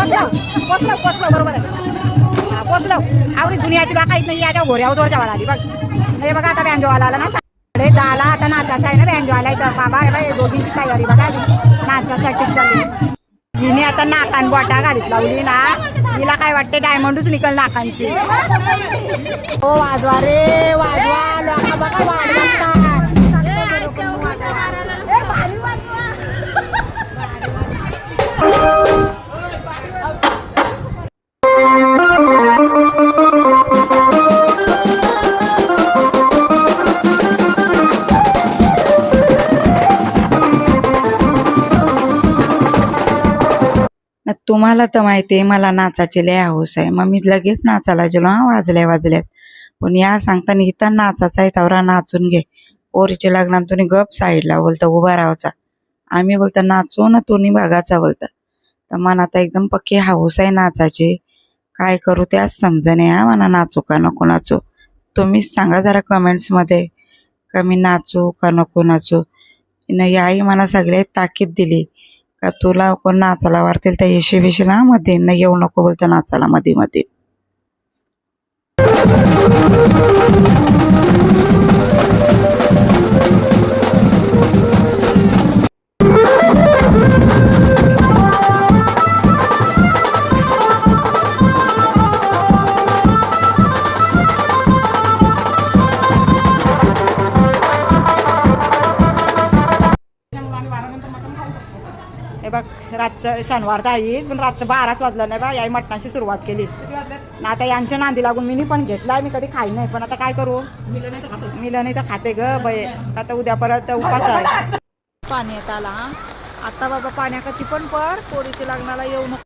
पोचलो बरोबर आहे. पोचलो आवडी दुनियाची बा काहीच नाही. याच्या घोऱ्यावर जोरच्या वाला आली बघ. हे बघा आता बँजोवाला आला ना 10:30 आता नाचाचा आहे ना बँजोवाला इथं. बाबा हे बाई दोघींची तयारी बघा नाचासाठी चालली. हिने आता नाकान बोटा घालीत लावली ना. हिला काय वाटते डायमंडच निकल नाकांशी. हो वाजवा रे वाजवा लोका बघा वाट बघतात. तुम्हाला तर माहिती आहे मला नाचाची लय हौस आहे. मग मी लगेच नाचायला गेलो. वाजल्यात पण या सांगताना इथं नाचाचा आहे तवरा नाचून घे. पोरीच्या लग्नात तुम्ही गप साईडला बोलता उभा राहायचा. आम्ही बोलता नाचू ना तुम्ही बघाचा बोलता. तर मनात एकदम पक्की हौस आहे नाचाची. काय करू त्याच समजणे हा मला नाचू का नको नाचू. तुम्हीच सांगा जरा कमेंट्स मध्ये का मी नाचू का नको नाचू. नाही आई मला सगळे ताकीद दिली का तुला कोण नाचायला वारतील तर येशी बिशी ना मध्ये न येऊ नको बोलता नाचायला मध्ये मध्ये. हे बघ रातचं शनिवार तर आहेच पण रातचं 12च वाजलं नाही बा. याही मटणाची सुरुवात केली ना. आता यांच्या नांदी लागून मी पण घेतलाय. मी कधी खाई नाही पण आता काय करू. मिलं नाही तर खाते ग बये. आता उद्या परत उपास आहे. पाणी येत आला आता बाबा पाण्या कधी पण पोरीच्या लग्नाला येऊ नको.